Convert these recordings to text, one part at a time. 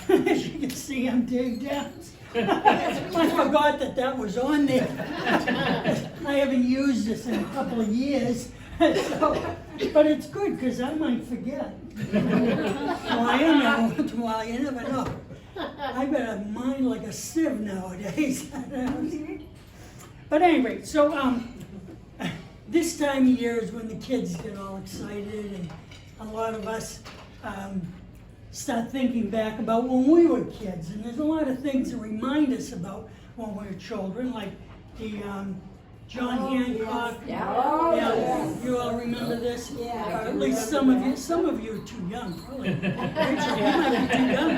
As you can see, I'm digged down. I forgot that was on there. I haven't used this in a couple of years, so, but it's good because I might forget. Well, I am every once in a while, you never know. I got a mind like a sieve nowadays. But anyway, so this time of year is when the kids get all excited, and a lot of us start thinking back about when we were kids. And there's a lot of things that remind us about when we were children, like the John Hancock. Yeah. You all remember this? Yeah. Or at least some of you are too young, probably. Rachel, you might be too young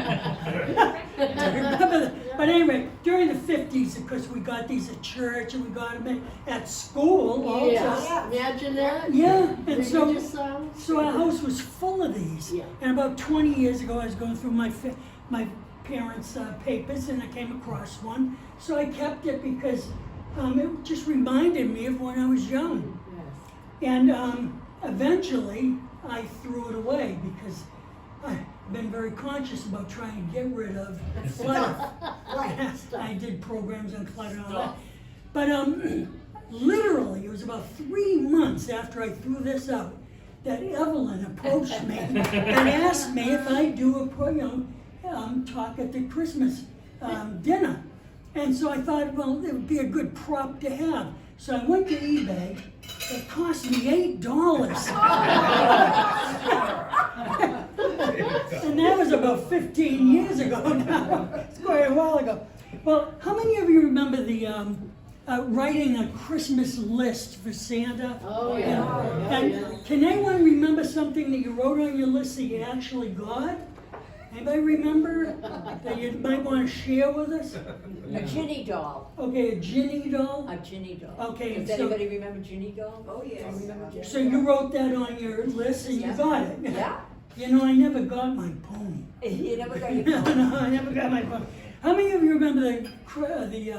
to remember that. But anyway, during the 50s, of course, we got these at church and we got them at school also. Yeah. Imagine that. Yeah, and so our house was full of these. Yeah. And about 20 years ago, I was going through my parents' papers, and I came across one. So I kept it because it just reminded me of when I was young. Yes. And eventually, I threw it away because I've been very conscious about trying to get rid of clutter. I did programs on clutter and all that. But literally, it was about 3 months after I threw this out that Evelyn approached me and asked me if I'd do a talk at the Christmas dinner. And so I thought, well, it would be a good prop to have. So I went to eBay. It cost me $8. And that was about 15 years ago now. It's quite a while ago. Well, how many of you remember the writing a Christmas list for Santa? Oh, yeah. And can anyone remember something that you wrote on your list that you actually got? Anybody remember that you might want to share with us? A Ginny doll. Okay, a Ginny doll? A Ginny doll. Okay, Does so- anybody remember Ginny doll? Oh, yes. Remember Ginny So you wrote that on your list and you Yeah. got it? Yeah. You know, I never got my pony. You never got your No, phone? no, I never got my pony. How many of you remember the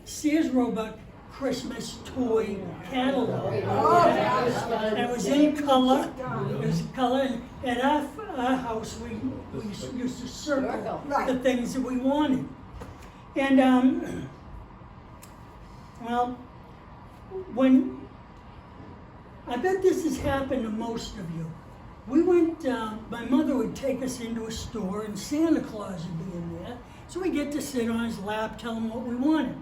Sears Roebuck Christmas toy catalog? Oh, that was fun. And it was in color. It was color. And at our house, we used to circle Right. the things that we wanted. And well, when I bet this has happened to most of you. We went. My mother would take us into a store, and Santa Claus would be in there. So we get to sit on his lap, tell him what we wanted.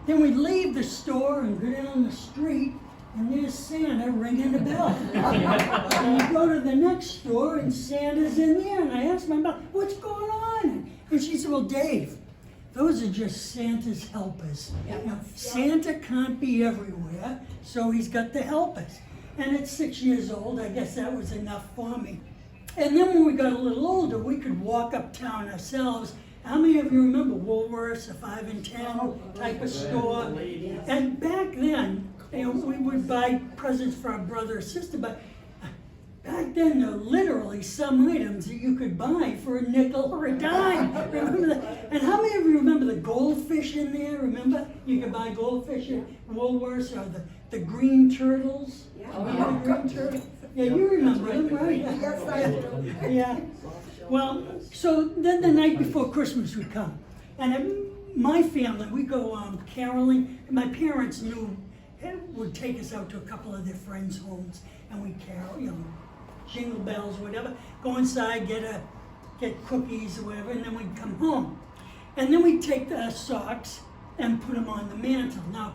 Then we'd leave the store and go down the street, and there's Santa ringing the bell. And we go to the next store, and Santa's in there. And I asked my mom, "What's going on?" And she said, "Well, Dave, those are just Santa's helpers. Yep. You know, Santa can't be everywhere, so he's got the helpers." And at 6 years old, I guess that was enough for me. And then when we got a little older, we could walk uptown ourselves. How many of you remember Woolworths, a 5 and 10 type of store? And back then, we would buy presents for our brother or sister, but back then there were literally some items that you could buy for a nickel or a dime. Remember that? And how many of you remember the goldfish in there? Remember? You could buy goldfish at Woolworths, or the green turtles. Oh, Remember the green turtles? Yeah, you remember them, right? Yes, I do. Yeah. Well, so then the night before Christmas would come. And in my family, we go caroling. My parents would take us out to a couple of their friends' homes, and we'd carol, jingle bells, whatever. Go inside, get cookies or whatever, and then we'd come home. And then we'd take the socks and put them on the mantle. Now,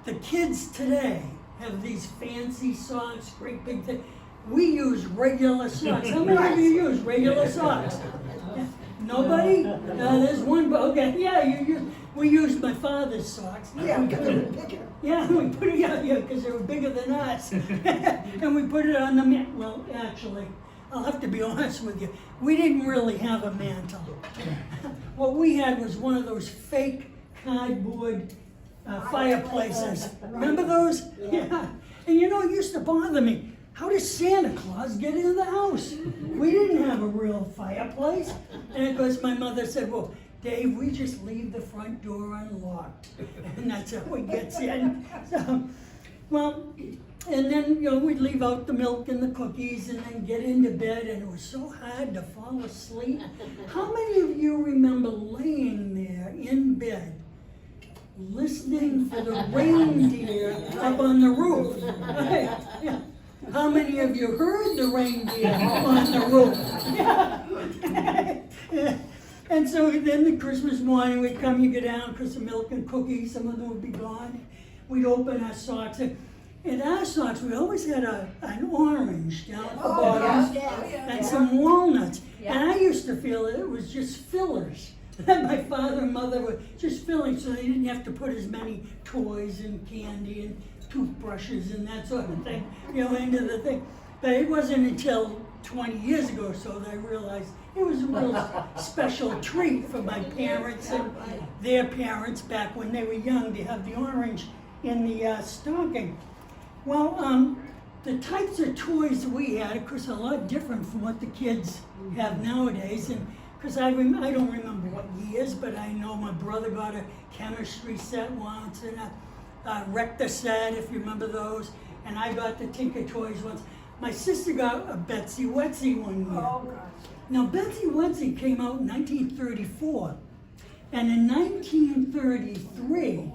the kids today have these fancy socks, great big thing. We use regular socks. How many of you use regular socks? Nobody? There's one, but okay, yeah, we used my father's socks. Yeah, because they were bigger. Yeah, we put it out here because they were bigger than us. And we put it on the mantle. Well, actually, I'll have to be honest with you. We didn't really have a mantle. What we had was one of those fake cardboard fireplaces. Remember those? Yeah. And it used to bother me. How does Santa Claus get into the house? We didn't have a real fireplace. And of course my mother said, "Well, Dave, we just leave the front door unlocked." And that's how he gets in. So, well, And then, you know, we'd leave out the milk and the cookies and then get into bed, and it was so hard to fall asleep. How many of you remember laying there in bed, listening for the reindeer up on the roof? Right? Yeah. How many of you heard the reindeer on the roof? Yeah. And so then the Christmas morning we'd come, you go down, because the milk and cookies, some of them would be gone. We'd open our socks. In our socks, we always had an orange down at the bottom and some walnuts. And I used to feel that it was just fillers. That my father and mother were just filling so they didn't have to put as many toys and candy and toothbrushes and that sort of thing, you know, into the thing. But it wasn't until 20 years ago or so that I realized it was a real special treat for my parents and their parents back when they were young to have the orange in the stocking. Well, the types of toys we had, of course, are a lot different from what the kids have nowadays. And because I don't remember what years, but I know my brother got a chemistry set once and a Rector set, if you remember those. And I got the Tinker Toys once. My sister got a Betsy Wetsy one year. Oh, gosh. Now, Betsy Wetsy came out in 1934. And in 1933,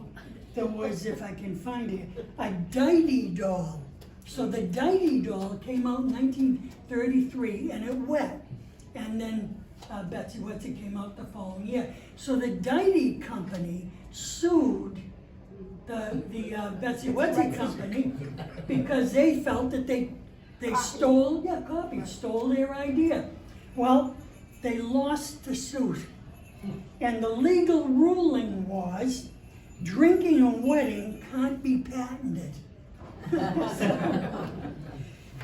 there was, if I can find it, a Didy doll. So the Didy doll came out in 1933 and it wet. And then Betsy Wetsy came out the following year. So the Didy company sued the Betsy Wetsy company because they felt that they stole their idea. Well, they lost the suit. And the legal ruling was drinking a wedding can't be patented.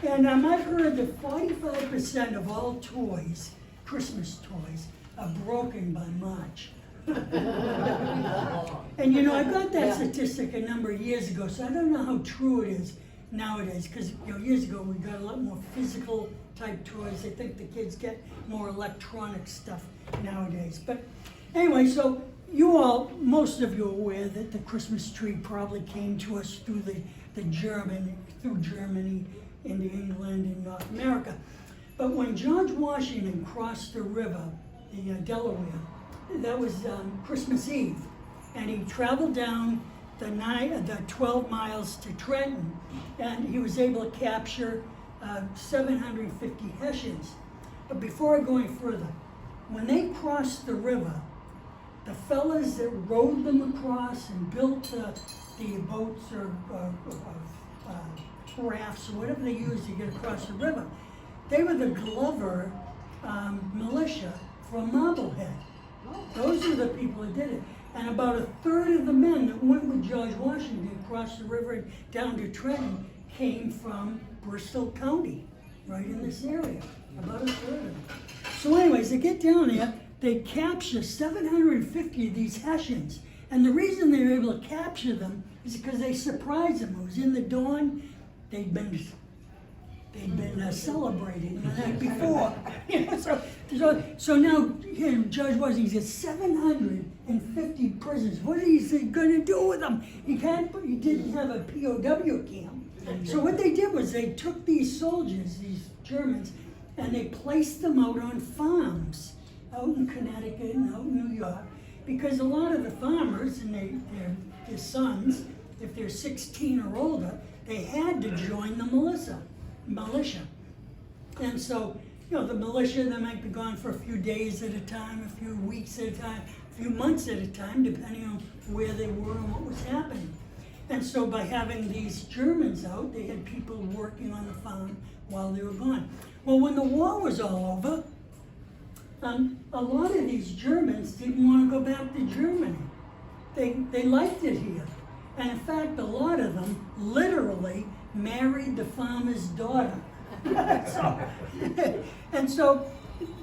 And I've heard that 45% of all toys, Christmas toys, are broken by March. And you know, I got that statistic a number of years ago, so I don't know how true it is nowadays, because you know, years ago we got a lot more physical type toys. I think the kids get more electronic stuff nowadays. But anyway, so most of you are aware that the Christmas tree probably came to us through through Germany into England and North America. But when George Washington crossed the river, the Delaware, that was Christmas Eve, and he traveled down the 12 miles to Trenton, and he was able to capture 750 Hessians. But before I go any further, when they crossed the river, the fellas that rowed them across and built the boats or rafts or whatever they used to get across the river, they were the Glover militia from Marblehead. Those are the people that did it. And about a third of the men that went with George Washington across the river and down to Trenton came from Bristol County, right in this area, about a third of them. So anyways, they get down there, they capture 750 of these Hessians. And the reason they were able to capture them is because they surprised them. It was in the dawn. They'd been celebrating the night before. You know, so now here, Judge Washington says 750 prisoners. What is he going to do with them? He didn't have a POW camp. So what they did was they took these soldiers, these Germans, and they placed them out on farms, out in Connecticut and out in New York, because a lot of the farmers and their sons, if they're 16 or older, they had to join the militia. And so, you know, the militia, they might be gone for a few days at a time, a few weeks at a time, a few months at a time, depending on where they were and what was happening. And so by having these Germans out, they had people working on the farm while they were gone. Well, when the war was all over, a lot of these Germans didn't want to go back to Germany. They liked it here. And in fact, a lot of them literally married the farmer's daughter. And so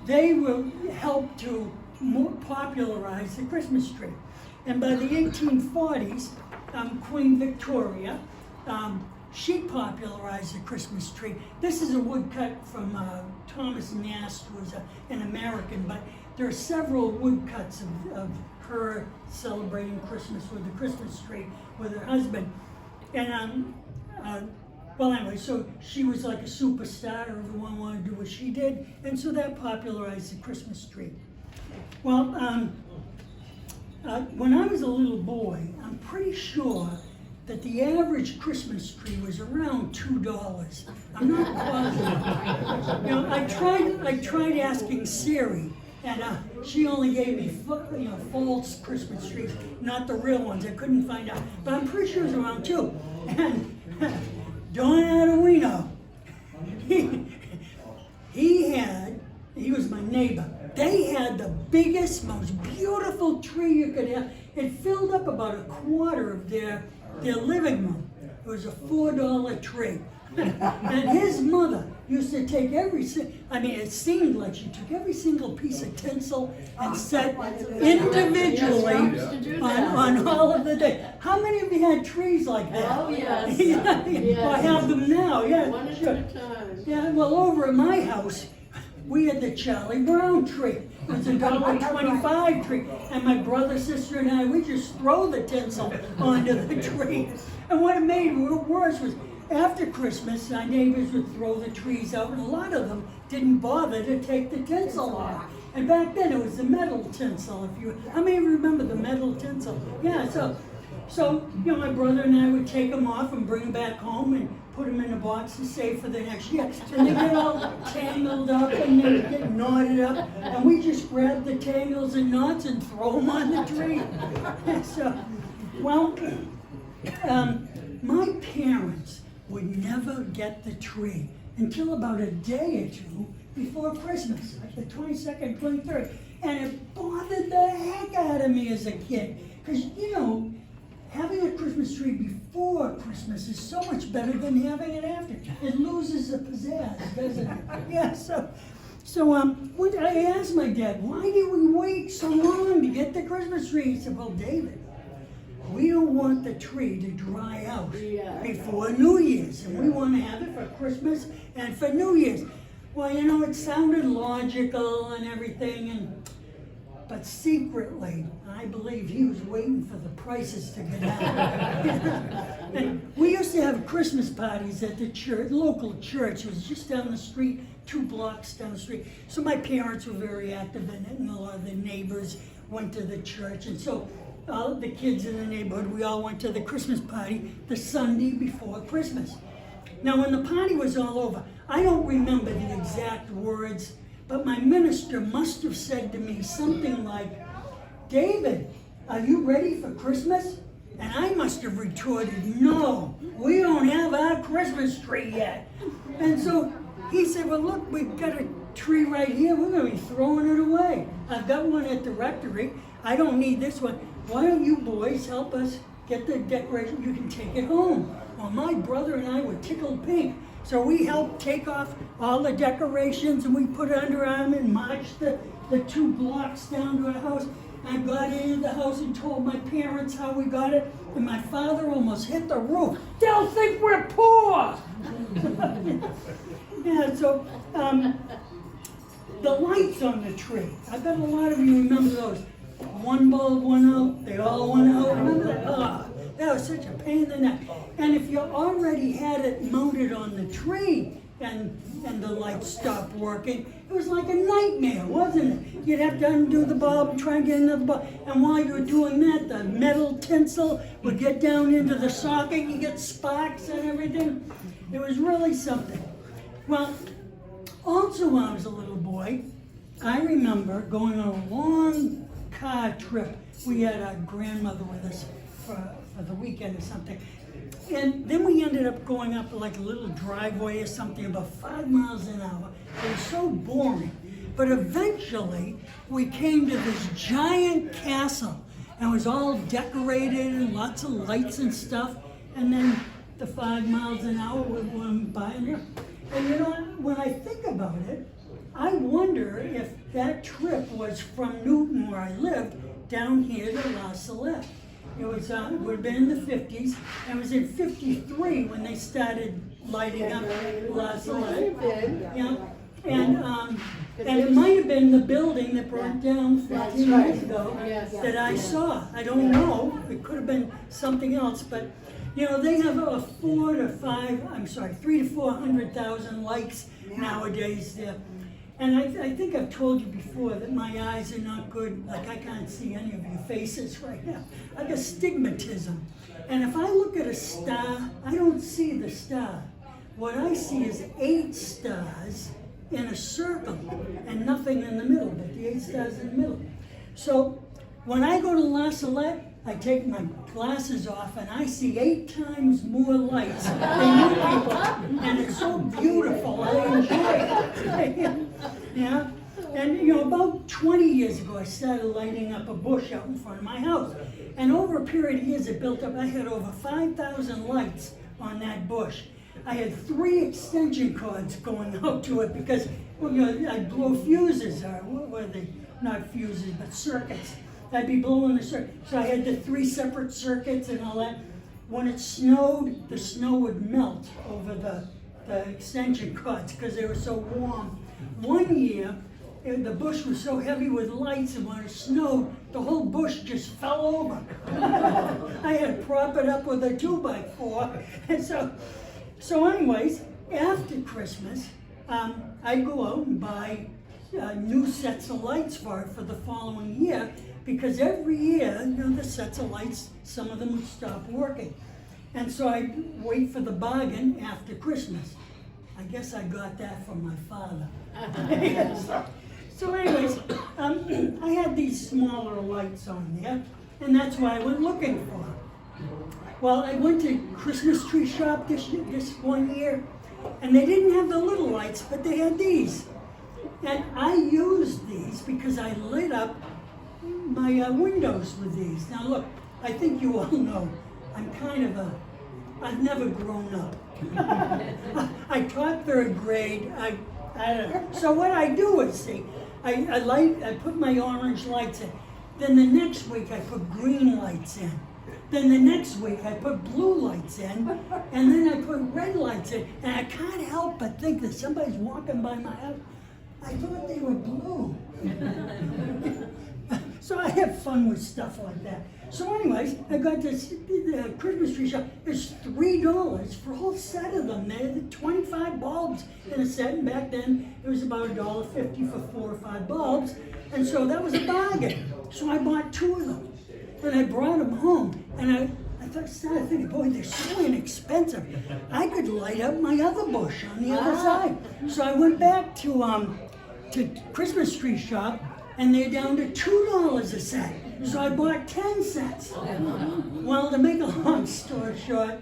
they were helped to popularize the Christmas tree. And by the 1840s, Queen Victoria, she popularized the Christmas tree. This is a woodcut from Thomas Nast, who was an American, but there are several woodcuts of her celebrating Christmas with the Christmas tree with her husband. And Well, anyway, so she was like a superstar, everyone wanted to do what she did, and so that popularized the Christmas tree. Well, when I was a little boy, I'm pretty sure that the average Christmas tree was around $2. I'm not positive. You know, I tried asking Siri, and she only gave me false Christmas trees, not the real ones. I couldn't find out, but I'm pretty sure it was around 2. And Don Adawino, he was my neighbor. They had the biggest, most beautiful tree you could have. It filled up about a quarter of their living room. It was a $4 tree. And his mother used to take it seemed like she took every single piece of tinsel and set individually on all of the days. How many of you had trees like that? Oh, yes. Well, I have them now, yeah. One at Sure. a time. Yeah, well, over at my house, we had the Charlie Brown tree. It was a $1.25 tree. And my brother, sister, and I, we just throw the tinsel onto the tree. And what it made worse was, after Christmas, our neighbors would throw the trees out, and a lot of them didn't bother to take the tinsel off. And back then, it was the metal tinsel. How many of you remember the metal tinsel? Yeah, so my brother and I would take them off and bring them back home and put them in a box to save for the next year. And they get all tangled up and they get knotted up, and we just grab the tangles and knots and throw them on the tree. My parents would never get the tree until about a day or two before Christmas, like the 22nd, 23rd. And it bothered the heck out of me as a kid. Because, having a Christmas tree before Christmas is so much better than having it after. It loses the pizzazz, doesn't it? Yeah, so I asked my dad, why did we wait so long to get the Christmas tree? He said, well, David, we don't want the tree to dry out before New Year's, and we want to have it for Christmas and for New Year's. Well, it sounded logical and everything, but secretly, I believe he was waiting for the prices to get out. And we used to have Christmas parties at the church, local church. It was just down the street, 2 blocks down the street. So my parents were very active in it, and a lot of the neighbors went to the church, and so all the kids in the neighborhood, we all went to the Christmas party the Sunday before Christmas. Now, when the party was all over, I don't remember the exact words, but my minister must have said to me something like, David, are you ready for Christmas? And I must have retorted, no, we don't have our Christmas tree yet. And so he said, well, look, we've got a tree right here. We're going to be throwing it away. I've got one at the rectory. I don't need this one. Why don't you boys help us get the decoration? You can take it home. Well, my brother and I were tickled pink. So we helped take off all the decorations, and we put it under our arm and marched the 2 blocks down to our house. I got into the house and told my parents how we got it, and my father almost hit the roof. They'll think we're poor! Yeah, so the lights on the tree. I bet a lot of you remember those. One bulb went out, they all went out. Remember that? Oh, that was such a pain in the neck. And if you already had it mounted on the tree and the lights stopped working, it was like a nightmare, wasn't it? You'd have to undo the bulb, try and get another bulb. And while you were doing that, the metal tinsel would get down into the socket, you get sparks and everything. It was really something. Well, also when I was a little boy, I remember going on a long car trip. We had our grandmother with us for the weekend or something. And then we ended up going up like a little driveway or something about 5 miles an hour. It was so boring. But eventually, we came to this giant castle. And it was all decorated and lots of lights and stuff. And then the 5 miles an hour went by. And when I think about it, I wonder if that trip was from Newton, where I lived, down here to La Salette. It was would have been in the 50s, and it was in 53 when they started lighting up La Salette. Yeah, and it might have been the building that burnt down 15 years ago that I saw. I don't know. It could have been something else, but You know, they have 3 to 400,000 lights nowadays there. And I think I've told you before that my eyes are not good, like I can't see any of your faces right now. I got astigmatism. And if I look at a star, I don't see the star. What I see is 8 stars in a circle and nothing in the middle, but the 8 stars in the middle. So when I go to La Salette, I take my glasses off and I see 8 times more lights than you people. And it's so beautiful, I enjoy it. Yeah? And you know, about 20 years ago, I started lighting up a bush out in front of my house. And over a period of years, it built up. I had over 5,000 lights on that bush. I had 3 extension cords going out to it because, well, you know, I'd blow fuses, or what were they? Not fuses, but circuits. I'd be blowing the circuit. So I had the 3 separate circuits and all that. When it snowed, the snow would melt over the extension cords because they were so warm. One year, the bush was so heavy with lights, and when it snowed, the whole bush just fell over. I had to prop it up with a 2x4. And so anyways, after Christmas, I go out and buy new sets of lights for it for the following year, because every year, you know, the sets of lights, some of them would stop working. And so I wait for the bargain after Christmas. I guess I got that from my father. So anyways, I had these smaller lights on there, and that's what I went looking for. Well, I went to Christmas tree shop this one year, and they didn't have the little lights, but they had these. And I used these because I lit up my windows with these. Now look, I think you all know, I've never grown up. I taught 3rd grade, I don't know. So what I do is, see, I put my orange lights in. Then the next week I put green lights in. Then the next week I put blue lights in. And then I put red lights in. And I can't help but think that somebody's walking by my house. I thought they were blue. So I have fun with stuff like that. So anyways, I got this Christmas tree shop. It's $3 for a whole set of them. They had 25 bulbs in a set, and back then it was about $1.50 for 4 or 5 bulbs. And so that was a bargain. So I bought 2 of them. And I brought them home. And I started thinking, boy, they're so inexpensive. I could light up my other bush on the other side. So I went back to Christmas tree shop, and they're down to $2 a set. So I bought 10 sets. Well, to make a long story short,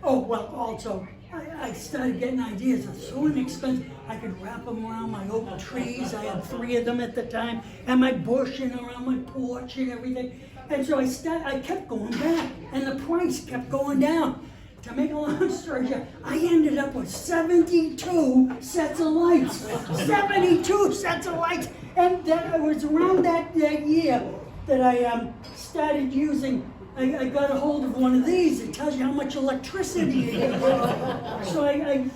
also, I started getting ideas. It's so inexpensive. I could wrap them around my oak trees. I had 3 of them at the time, and my bush and around my porch and everything. And so I kept going back, and the price kept going down. To make a long story short, I ended up with 72 sets of lights. 72 sets of lights. And it was around that year that I started using, I got a hold of one of these. It tells you how much electricity it is. So I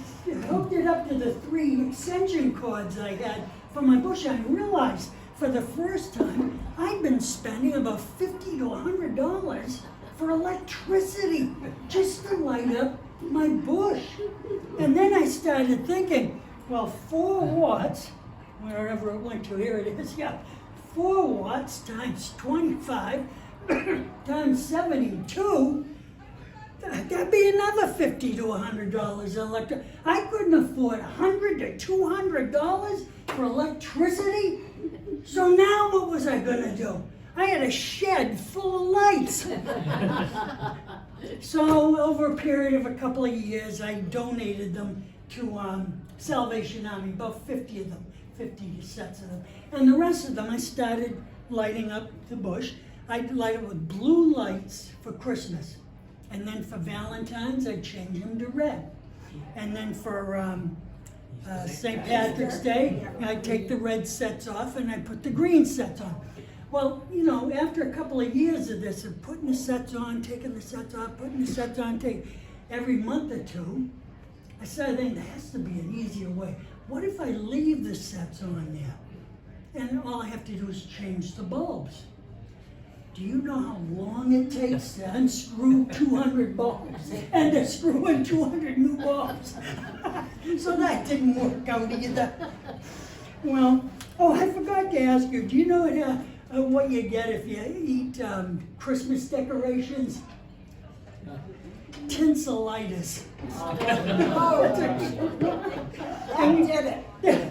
hooked it up to the 3 extension cords I had for my bush. I realized for the first time I'd been spending about $50 to $100 for electricity just to light up my bush. And then I started thinking, well, 4 watts, wherever it went to, here it is, 4 watts times 25 times 72, that'd be another $50 to $100 electric. I couldn't afford $100 to $200 for electricity. So now what was I gonna do? I had a shed full of lights. So over a period of a couple of years, I donated them to Salvation Army, about 50 of them, 50 sets of them. And the rest of them, I started lighting up the bush. I'd light it with blue lights for Christmas. And then for Valentine's, I'd change them to red. And then for St. Patrick's Day, I'd take the red sets off and I'd put the green sets on. Well, you know, after a couple of years of this, of putting the sets on, taking the sets off, putting the sets on, every month or 2, I started thinking there has to be an easier way. What if I leave the sets on there? And all I have to do is change the bulbs. do you know how long it takes to unscrew 200 bulbs and to screw in 200 new bulbs? So that didn't work out either. Well, oh, I forgot to ask you, do you know what you get if you eat Christmas decorations? Tinselitis. Oh, I did it.